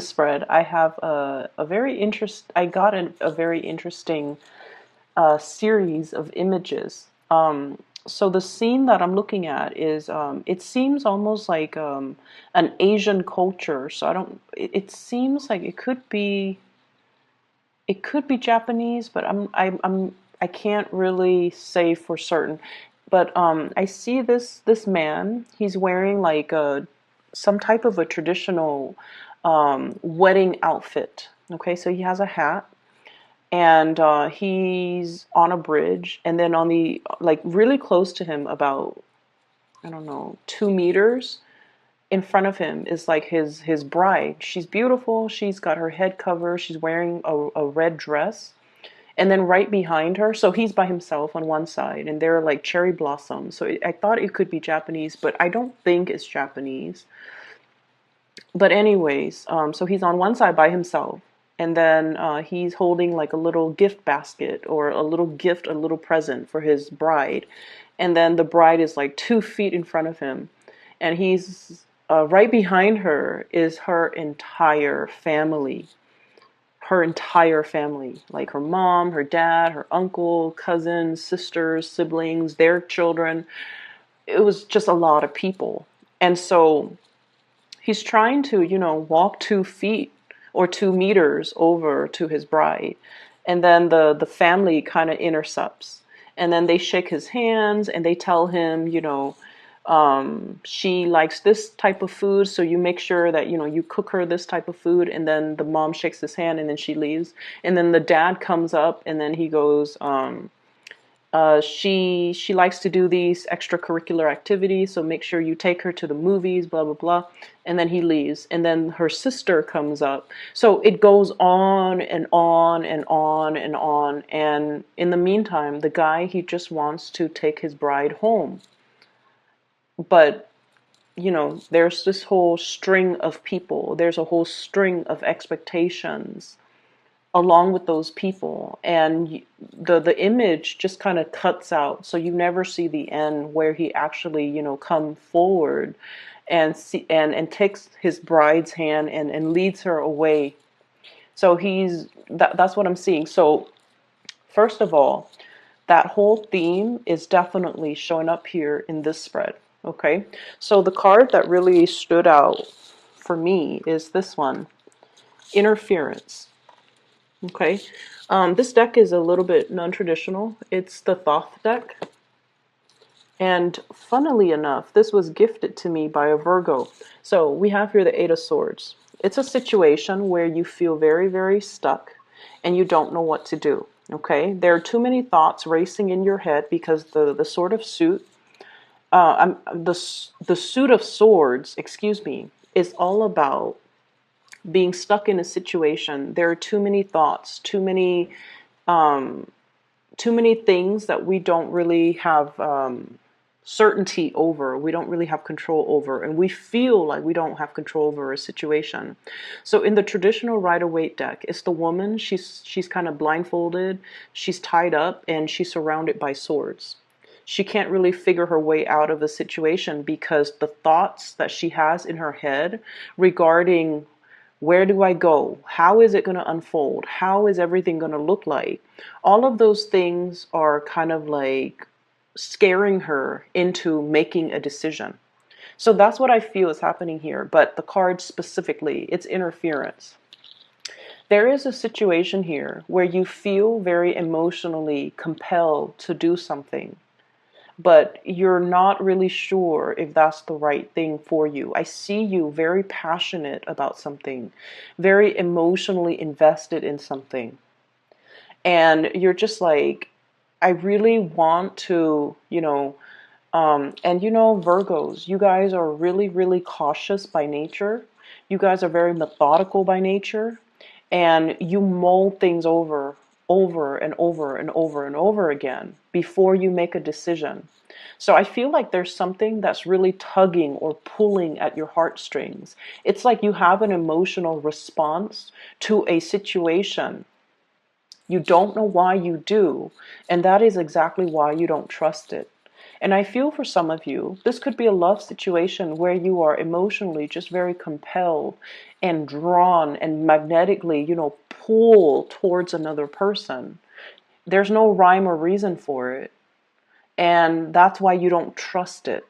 spread, I have a very I got a very interesting series of images. So the scene that I'm looking at is, it seems almost like an Asian culture. So I don't, it seems like it could be Japanese, but I can't really say for certain. But I see this man. He's wearing like a some type of a traditional wedding outfit. Okay, so he has a hat, and he's on a bridge, and then on the like really close to him, about I don't know 2 meters in front of him is like his bride. She's beautiful. She's got her head covered. She's wearing a red dress. And then right behind her, so he's by himself on one side, and there are like cherry blossoms. So I thought it could be Japanese, but I don't think it's Japanese. But anyways, so he's on one side by himself, and then he's holding like a little gift basket or a little gift, a little present for his bride. And then the bride is like 2 feet in front of him, and he's right behind her is her entire family. Her entire family, like her mom, her dad, her uncle, cousins, sisters, siblings, their children. It was just a lot of people. And so he's trying to, walk 2 feet or 2 meters over to his bride. And then the family kind of intercepts. And then they shake his hands and they tell him, she likes this type of food, so you make sure that you cook her this type of food. And then the mom shakes his hand and then she leaves. And then the dad comes up and then he goes, she likes to do these extracurricular activities, so make sure you take her to the movies, blah blah blah. And then he leaves, and then her sister comes up. So it goes on and on and on and on. And in the meantime, the guy, he just wants to take his bride home. But there's this whole string of people. There's a whole string of expectations along with those people, and the image just kind of cuts out, so you never see the end where he actually come forward and see and takes his bride's hand and leads her away. So that's what I'm seeing. So first of all, that whole theme is definitely showing up here in this spread. Okay, so the card that really stood out for me is this one, interference. Okay, this deck is a little bit non-traditional. It's the Thoth deck. And funnily enough, this was gifted to me by a Virgo. So we have here the Eight of Swords. It's a situation where you feel very, very stuck and you don't know what to do. Okay, there are too many thoughts racing in your head because the sort of suit, the suit of swords, excuse me, is all about being stuck in a situation. There are too many thoughts, too many things that we don't really have certainty over. We don't really have control over, and we feel like we don't have control over a situation. So in the traditional Rider-Waite deck, it's the woman. She's kind of blindfolded, she's tied up, and she's surrounded by swords. She can't really figure her way out of a situation because the thoughts that she has in her head regarding where do I go? How is it going to unfold? How is everything going to look like? All of those things are kind of like scaring her into making a decision. So that's what I feel is happening here. But the card specifically, it's interference. There is a situation here where you feel very emotionally compelled to do something, but you're not really sure if that's the right thing for you. I see you very passionate about something, very emotionally invested in something. And you're just like, I really want to, Virgos, you guys are really, really cautious by nature. You guys are very methodical by nature, and you mull things over and over and over and over again before you make a decision. So I feel like there's something that's really tugging or pulling at your heartstrings. It's like you have an emotional response to a situation. You don't know why you do, and that is exactly why you don't trust it. And I feel for some of you, this could be a love situation where you are emotionally just very compelled and drawn and magnetically, pull towards another person. There's no rhyme or reason for it. And that's why you don't trust it.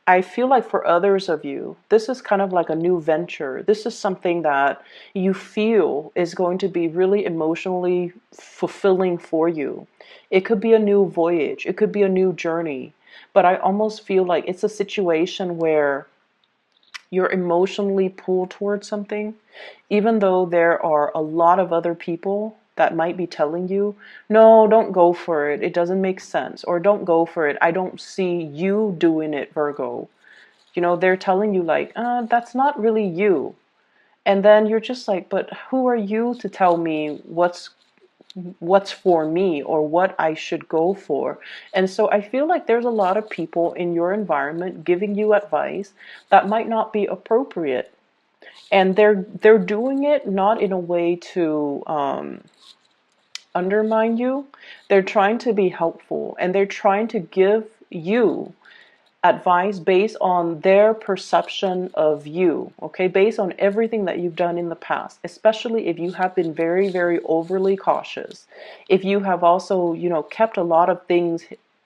I feel like for others of you, this is kind of like a new venture. This is something that you feel is going to be really emotionally fulfilling for you. It could be a new voyage, it could be a new journey, but I almost feel like it's a situation where you're emotionally pulled towards something, even though there are a lot of other people that might be telling you, no, don't go for it. It doesn't make sense. Or don't go for it. I don't see you doing it, Virgo. They're telling you like, that's not really you. And then you're just like, but who are you to tell me what's for me or what I should go for? And so I feel like there's a lot of people in your environment giving you advice that might not be appropriate. And they're doing it not in a way to undermine you. They're trying to be helpful, and they're trying to give you advice based on their perception of you, okay? Based on everything that you've done in the past, especially if you have been very, very overly cautious. If you have also, kept a lot of things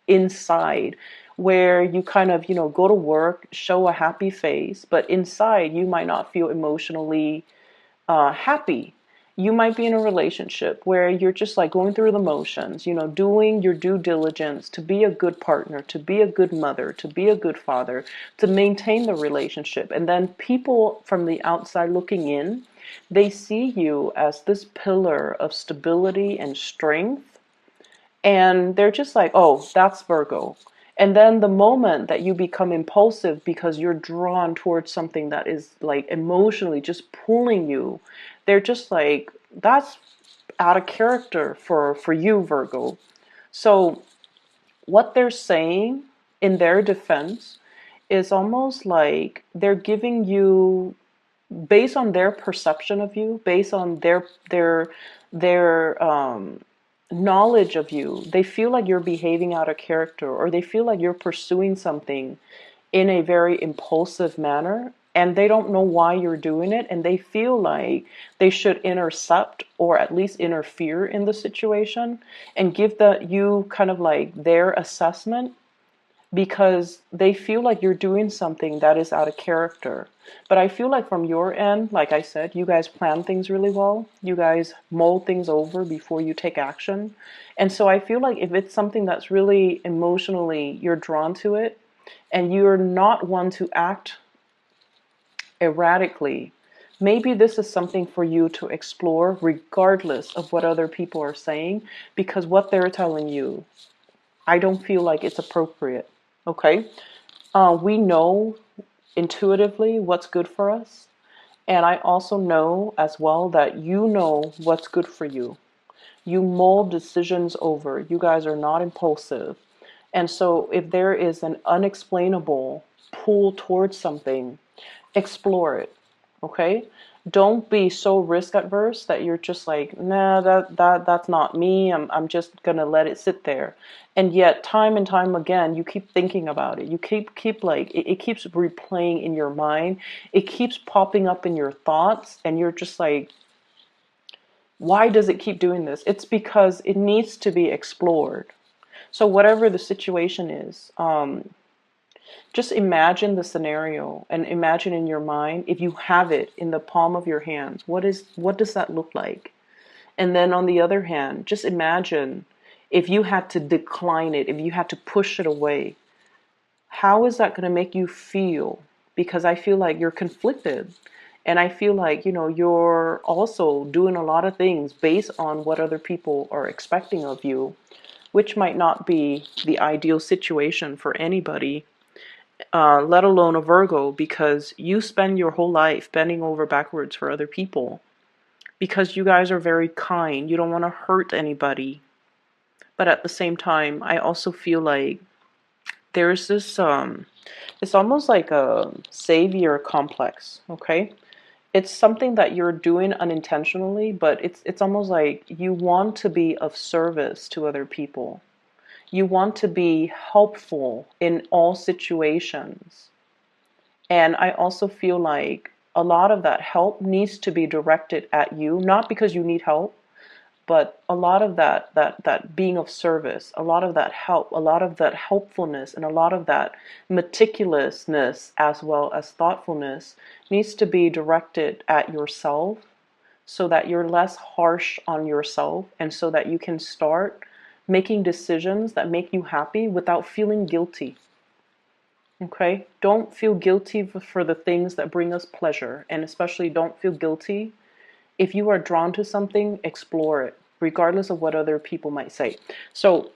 inside where you kind of, go to work, show a happy face, but inside you might not feel emotionally happy. You might be in a relationship where you're just like going through the motions, doing your due diligence to be a good partner, to be a good mother, to be a good father, to maintain the relationship. And then people from the outside looking in, they see you as this pillar of stability and strength. And they're just like, oh, that's Virgo. And then the moment that you become impulsive because you're drawn towards something that is like emotionally just pulling you, they're just like, that's out of character for you, Virgo. So what they're saying in their defense is almost like they're giving you, based on their perception of you, based on their knowledge of you, they feel like you're behaving out of character, or they feel like you're pursuing something in a very impulsive manner, and they don't know why you're doing it, and they feel like they should intercept or at least interfere in the situation and give you kind of like their assessment, because they feel like you're doing something that is out of character. But I feel like from your end, like I said, you guys plan things really well. You guys mull things over before you take action. And so I feel like if it's something that's really emotionally, you're drawn to it, and you're not one to act erratically, maybe this is something for you to explore regardless of what other people are saying, because what they're telling you, I don't feel like it's appropriate. Okay? We know intuitively what's good for us. And I also know as well that you know what's good for you. You mull decisions over. You guys are not impulsive. And so if there is an unexplainable pull towards something, explore it. Okay? Don't be so risk adverse that you're just like, nah, that's not me. I'm just gonna let it sit there. And yet time and time again you keep thinking about it. You keep like it keeps replaying in your mind. It keeps popping up in your thoughts, and you're just like, why does it keep doing this? It's because it needs to be explored. So whatever the situation is, just imagine the scenario and imagine in your mind, if you have it in the palm of your hands, what does that look like? And then on the other hand, just imagine if you had to decline it, if you had to push it away, how is that going to make you feel? Because I feel like you're conflicted. And I feel like, you're also doing a lot of things based on what other people are expecting of you, which might not be the ideal situation for anybody, let alone a Virgo, because you spend your whole life bending over backwards for other people because you guys are very kind. You don't want to hurt anybody. But at the same time, I also feel like there's this, it's almost like a savior complex, okay? It's something that you're doing unintentionally, but it's almost like you want to be of service to other people. You want to be helpful in all situations. And I also feel like a lot of that help needs to be directed at you, not because you need help, but a lot of that being of service, a lot of that help, a lot of that helpfulness, and a lot of that meticulousness as well as thoughtfulness needs to be directed at yourself, so that you're less harsh on yourself, and so that you can start making decisions that make you happy without feeling guilty. Okay? Don't feel guilty for the things that bring us pleasure, and especially don't feel guilty if you are drawn to something. Explore it, regardless of what other people might say. So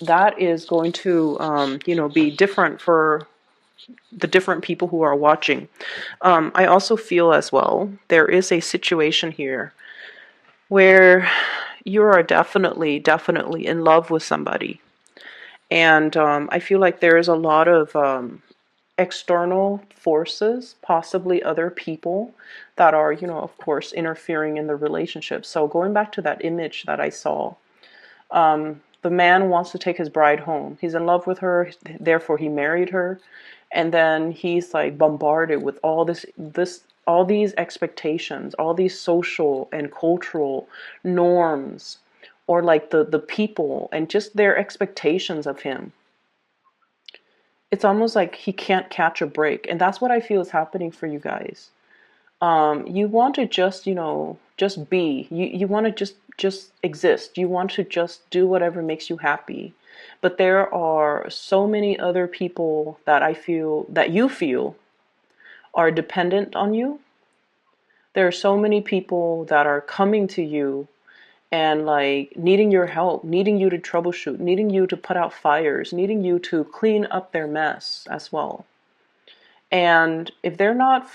that is going to, be different for the different people who are watching. I also feel as well there is a situation here where you are definitely in love with somebody, and I feel like there is a lot of external forces, possibly other people, that are, of course, interfering in the relationship. So going back to that image that I saw, the man wants to take his bride home. He's in love with her, therefore he married her, and then he's like bombarded with all these expectations, all these social and cultural norms, or like the people and just their expectations of him. It's almost like he can't catch a break, and that's what I feel is happening for you guys. You want to just, just be. You want to just exist. You want to just do whatever makes you happy. But there are so many other people that you feel are dependent on you. There are so many people that are coming to you and like needing your help, needing you to troubleshoot, needing you to put out fires, needing you to clean up their mess as well. And if they're not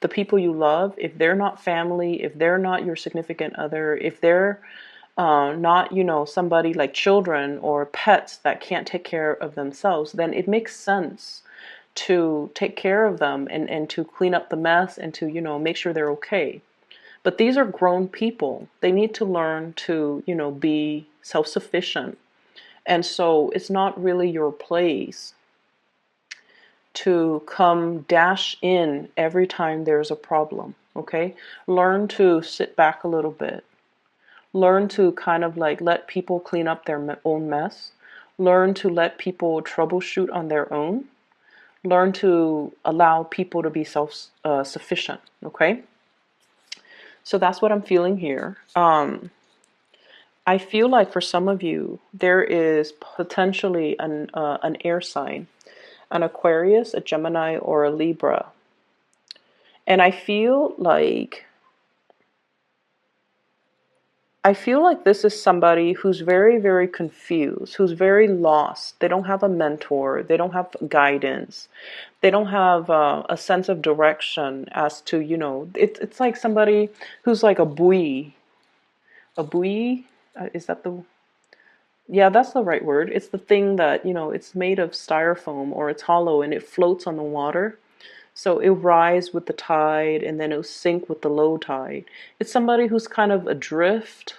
the people you love, if they're not family, if they're not your significant other, if they're not, somebody like children or pets that can't take care of themselves, then it makes sense to take care of them and to clean up the mess and to, make sure they're okay. But these are grown people. They need to learn to, be self-sufficient. And so it's not really your place to come dash in every time there's a problem, okay? Learn to sit back a little bit. Learn to kind of like let people clean up their own mess. Learn to let people troubleshoot on their own. Learn to allow people to be self-sufficient, okay? So that's what I'm feeling here. I feel like for some of you, there is potentially an air sign, an Aquarius, a Gemini, or a Libra. And I feel like this is somebody who's very, very confused, who's very lost. They don't have a mentor. They don't have guidance. They don't have a sense of direction as to, it's like somebody who's like a buoy. A buoy? Is that the... Yeah, that's the right word. It's the thing that, it's made of styrofoam, or it's hollow and it floats on the water. So it'll rise with the tide and then it'll sink with the low tide. It's somebody who's kind of adrift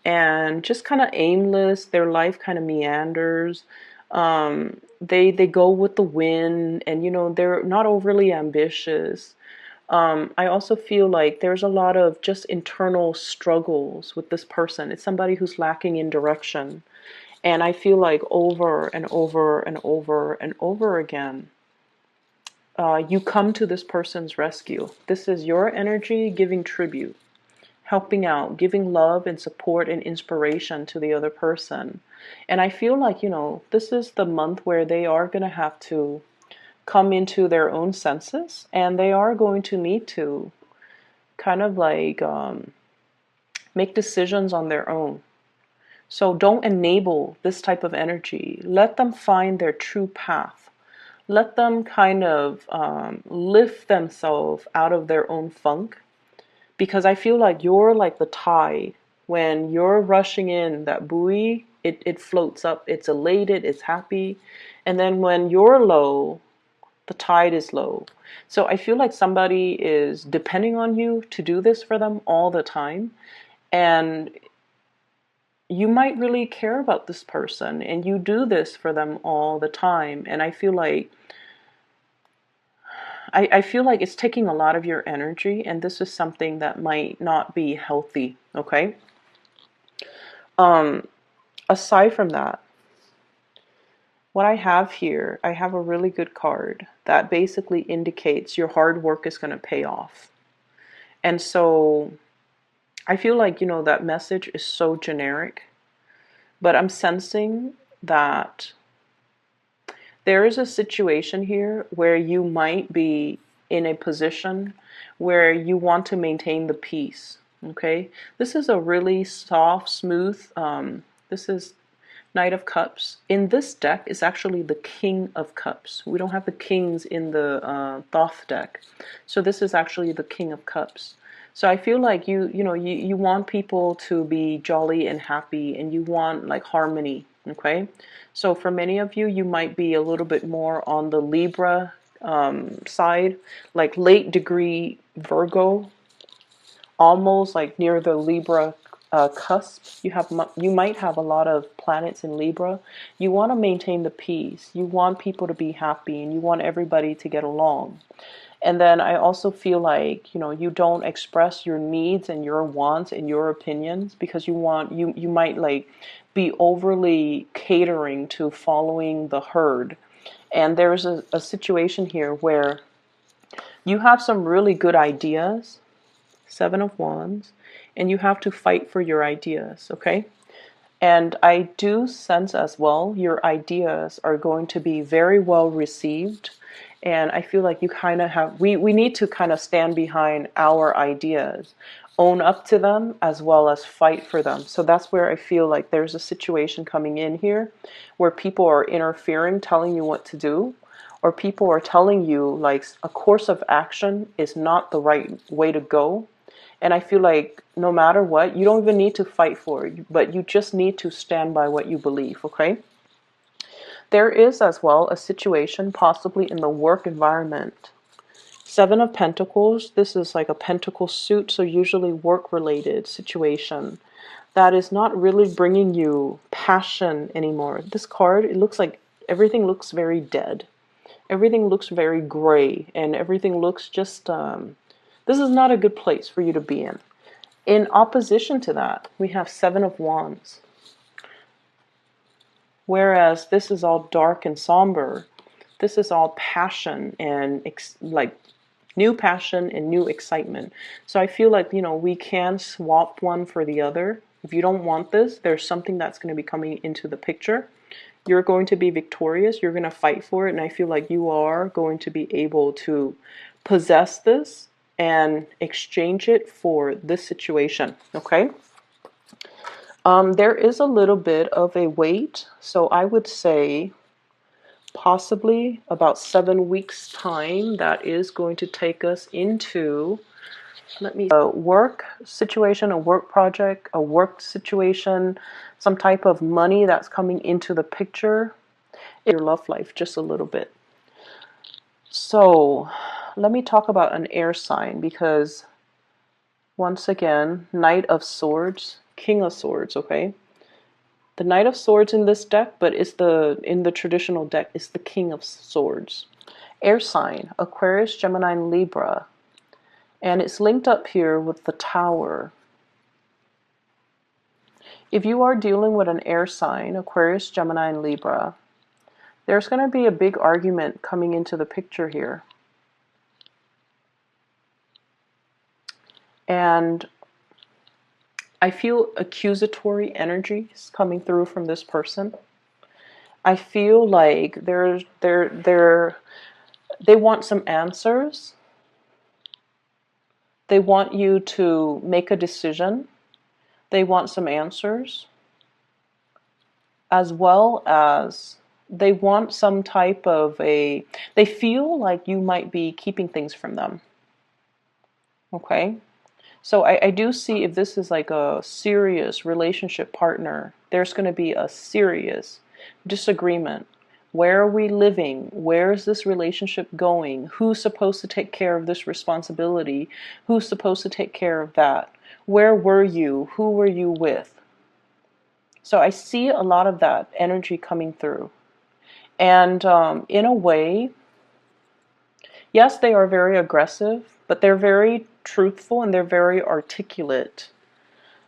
and just kind of aimless. Their life kind of meanders. They go with the wind, and they're not overly ambitious. I also feel like there's a lot of just internal struggles with this person. It's somebody who's lacking in direction. And I feel like over and over and over and over again, you come to this person's rescue. This is your energy giving tribute, helping out, giving love and support and inspiration to the other person. And I feel like, this is the month where they are going to have to come into their own senses, and they are going to need to kind of like make decisions on their own. So don't enable this type of energy. Let them find their true path. Let them kind of lift themselves out of their own funk, because I feel like you're like the tide. When you're rushing in, that buoy, it floats up, it's elated, it's happy. And then when you're low, the tide is low. So I feel like somebody is depending on you to do this for them all the time. And you might really care about this person and you do this for them all the time. And I feel like I feel like it's taking a lot of your energy, and this is something that might not be healthy, okay? Um, Aside from that, what I have here, I have a really good card that basically indicates your hard work is going to pay off. And so I feel like, that message is so generic, but I'm sensing that there is a situation here where you might be in a position where you want to maintain the peace. Okay, this is a really soft, smooth. This is Knight of Cups. In this deck is actually the King of Cups. We don't have the kings in the Thoth deck, so this is actually the King of Cups. So I feel like you want people to be jolly and happy, and you want like harmony. Okay, so for many of you, you might be a little bit more on the Libra side, like late degree Virgo, almost like near the Libra cusp. You might have a lot of planets in Libra. You want to maintain the peace. You want people to be happy, and you want everybody to get along. And then I also feel like, you don't express your needs and your wants and your opinions because you might like be overly catering to following the herd. And there's a situation here where you have some really good ideas, Seven of Wands, and you have to fight for your ideas, okay? And I do sense as well your ideas are going to be very well received. And I feel like you kind of we need to kind of stand behind our ideas, own up to them, as well as fight for them. So that's where I feel like there's a situation coming in here where people are interfering, telling you what to do, or people are telling you like a course of action is not the right way to go. And I feel like no matter what, you don't even need to fight for it, but you just need to stand by what you believe, okay? There is as well a situation possibly in the work environment. Seven of Pentacles, this is like a pentacle suit, so usually work-related situation that is not really bringing you passion anymore. This card, it looks like everything looks very dead. Everything looks very gray, and everything looks just, this is not a good place for you to be in. In opposition to that, we have Seven of Wands. Whereas this is all dark and somber, this is all passion and like new passion and new excitement. So I feel like, we can swap one for the other. If you don't want this, there's something that's going to be coming into the picture. You're going to be victorious. You're going to fight for it. And I feel like you are going to be able to possess this and exchange it for this situation. Okay. There is a little bit of a wait. So I would say possibly about 7 weeks time. That is going to take us into, a work situation, a work project, a work situation, some type of money that's coming into the picture in your love life just a little bit. So let me talk about an air sign, because once again, Knight of Swords, King of Swords, okay? The Knight of Swords in this deck, but in the traditional deck, is the King of Swords. Air sign, Aquarius, Gemini, and Libra. And it's linked up here with the Tower. If you are dealing with an air sign, Aquarius, Gemini, and Libra, there's going to be a big argument coming into the picture here. And I feel accusatory energies coming through from this person. I feel like they want some answers. They want you to make a decision. They want some answers, as well as they want some type of they feel like you might be keeping things from them. Okay? So I do see, if this is like a serious relationship partner, there's going to be a serious disagreement. Where are we living? Where is this relationship going? Who's supposed to take care of this responsibility? Who's supposed to take care of that? Where were you? Who were you with? So I see a lot of that energy coming through. And in a way, Yes, they are very aggressive, but they're very truthful and they're very articulate.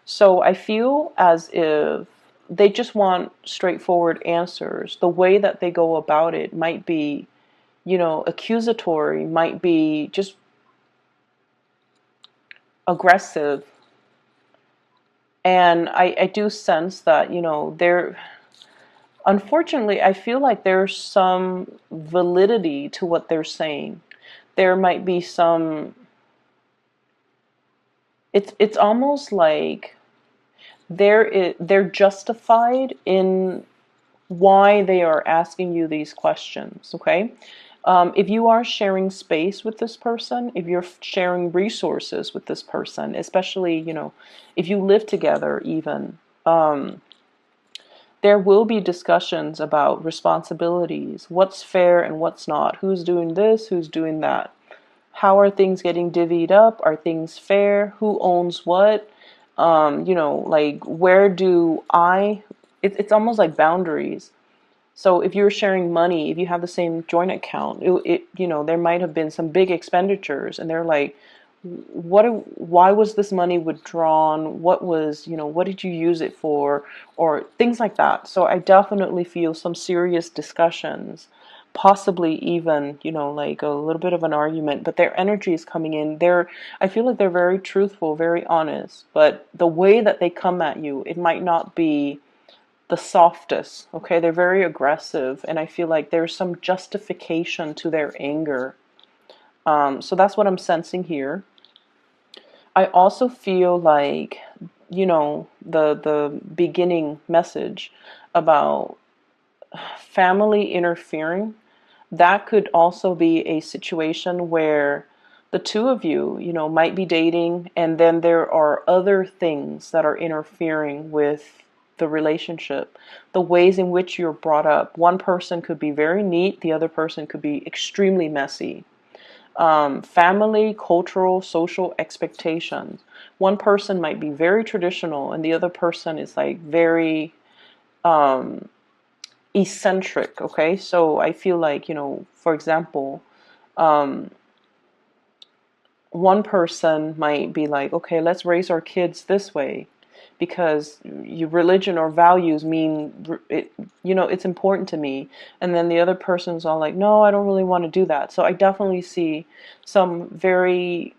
So I feel as if they just want straightforward answers. The way that they go about it might be, accusatory, might be just aggressive. And I do sense that, they're, unfortunately, I feel like there's some validity to what they're saying. There might be some, it's almost like they're justified in why they are asking you these questions, okay? If you are sharing space with this person, if you're sharing resources with this person, especially, if you live together even, there will be discussions about responsibilities, what's fair and what's not, who's doing this, who's doing that. How are things getting divvied up? Are things fair? Who owns what? Like where do it's almost like boundaries. So if you're sharing money, if you have the same joint account, there might have been some big expenditures, and they're like, why was this money withdrawn? What did you use it for? Or things like that. So I definitely feel some serious discussions, possibly even, like a little bit of an argument, but their energy is coming in. I feel like they're very truthful, very honest, but the way that they come at you, it might not be the softest, okay? They're very aggressive, and I feel like there's some justification to their anger. So that's what I'm sensing here. I also feel like, the beginning message about family interfering, that could also be a situation where the two of you, might be dating, and then there are other things that are interfering with the relationship, the ways in which you're brought up. One person could be very neat, the other person could be extremely messy. Family, cultural, social expectations. One person might be very traditional, and the other person is like very eccentric. Okay, so I feel like, for example, one person might be like, okay, let's raise our kids this way because your religion or values mean it, it's important to me. And then the other person's all like, no, I don't really want to do that. So I definitely see some very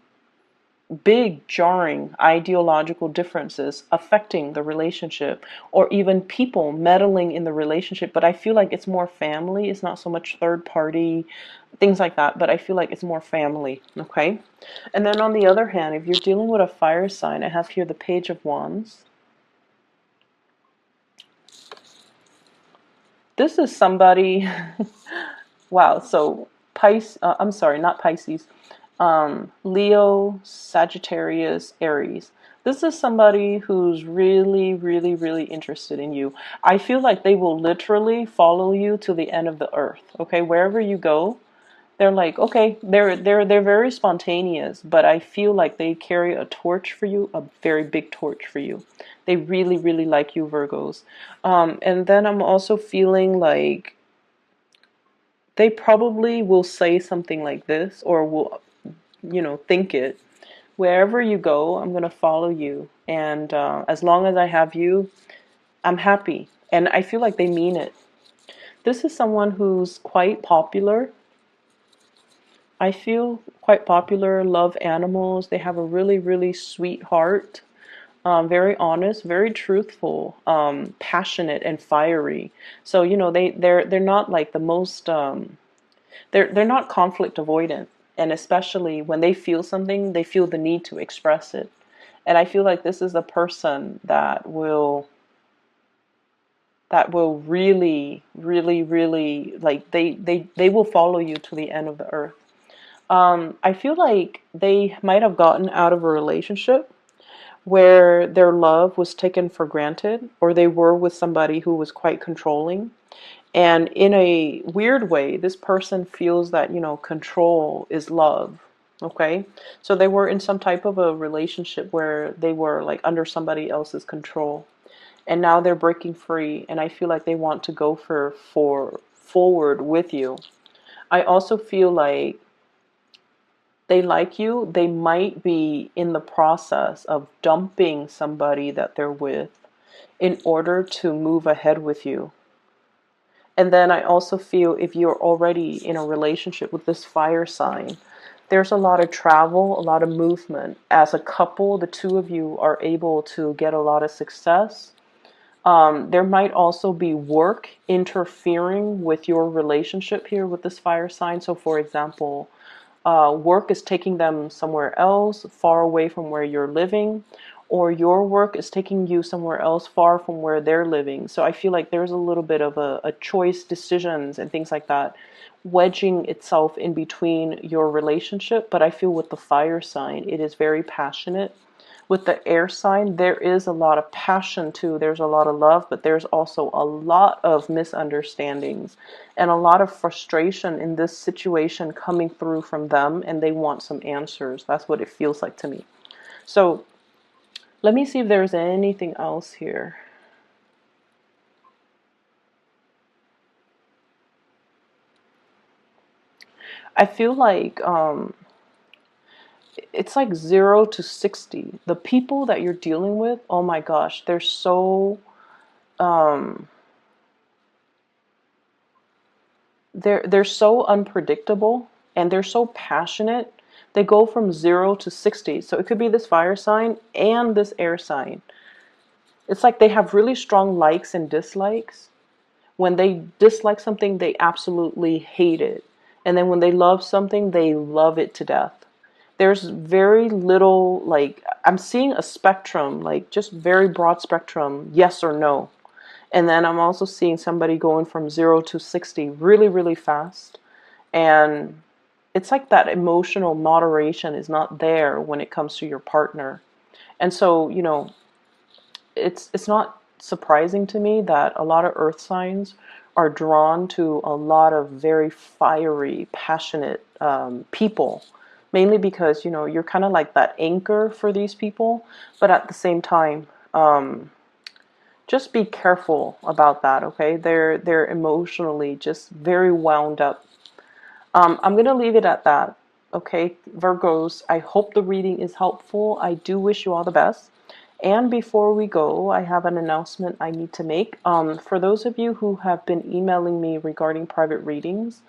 big jarring ideological differences affecting the relationship, or even people meddling in the relationship. But I feel like it's more family, it's not so much third party, things like that, but I feel like it's more family. Okay, and then on the other hand, if you're dealing with a fire sign, I have here the Page of Wands. This is somebody wow, so I'm sorry, not Pisces, Leo, Sagittarius, Aries. This is somebody who's really, really, really interested in you. I feel like they will literally follow you to the end of the earth. Okay, wherever you go, they're like, okay, they're very spontaneous, but I feel like they carry a torch for you, a very big torch for you. They really, really like you, Virgos. And then I'm also feeling like they probably will say something like this, or will, think it. Wherever you go, I'm going to follow you. And as long as I have you, I'm happy. And I feel like they mean it. This is someone who's quite popular. I feel quite popular, love animals. They have a really, really sweet heart. Very honest, very truthful, passionate, and fiery. So they're not like the most they're not conflict avoidant, and especially when they feel something, they feel the need to express it. And I feel like this is a person that will really, really, really, like, they will follow you to the end of the earth. I feel like they might have gotten out of a relationship where their love was taken for granted, or they were with somebody who was quite controlling. And in a weird way, this person feels that, control is love. Okay? So they were in some type of a relationship where they were like under somebody else's control. And now they're breaking free, and I feel like they want to go for forward with you. I also feel like They like you. They might be in the process of dumping somebody that they're with in order to move ahead with you. And then I also feel if you're already in a relationship with this fire sign, there's a lot of travel, a lot of movement. As a couple, the two of you are able to get a lot of success. There might also be work interfering with your relationship here with this fire sign. So, for example, work is taking them somewhere else, far away from where you're living, or your work is taking you somewhere else, far from where they're living. So I feel like there's a little bit of a choice, decisions, and things like that wedging itself in between your relationship. But I feel with the fire sign, it is very passionate. With the air sign, there is a lot of passion too. There's a lot of love, but there's also a lot of misunderstandings and a lot of frustration in this situation coming through from them, and they want some answers. That's what it feels like to me. So let me see if there's anything else here. I feel like it's like 0 to 60. The people that you're dealing with, oh my gosh, um, they're so unpredictable and they're so passionate. They go from 0 to 60. So it could be this fire sign and this air sign. It's like they have really strong likes and dislikes. When they dislike something, they absolutely hate it. And then when they love something, they love it to death. There's very little, like, I'm seeing a spectrum, like just very broad spectrum, yes or no. And then I'm also seeing somebody going from 0 to 60 really, really fast. And it's like that emotional moderation is not there when it comes to your partner. And so, it's not surprising to me that a lot of earth signs are drawn to a lot of very fiery, passionate people, mainly because you're kind of like that anchor for these people. But at the same time, just be careful about that. Okay, they're emotionally just very wound up. I'm gonna leave it at that. Okay, Virgos, I hope the reading is helpful. I do wish you all the best. And before we go, I have an announcement I need to make. For those of you who have been emailing me regarding private readings,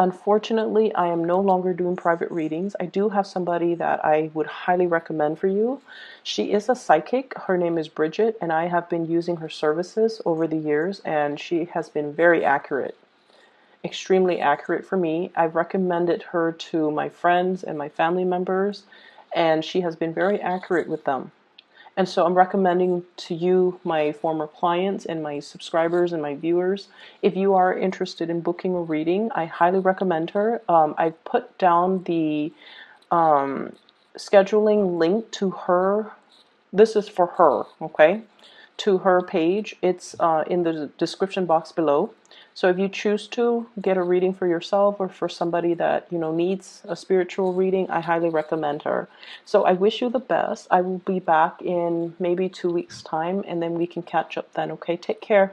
unfortunately, I am no longer doing private readings. I do have somebody that I would highly recommend for you. She is a psychic. Her name is Bridget, and I have been using her services over the years, and she has been very accurate, extremely accurate for me. I've recommended her to my friends and my family members, and she has been very accurate with them. And so I'm recommending to you, my former clients and my subscribers and my viewers, if you are interested in booking a reading, I highly recommend her. I've put down the scheduling link to her. This is for her, okay? To her page. It's in the description box below. So if you choose to get a reading for yourself or for somebody that needs a spiritual reading, I highly recommend her. So I wish you the best. I will be back in maybe 2 weeks' time, and then we can catch up then. Okay, take care.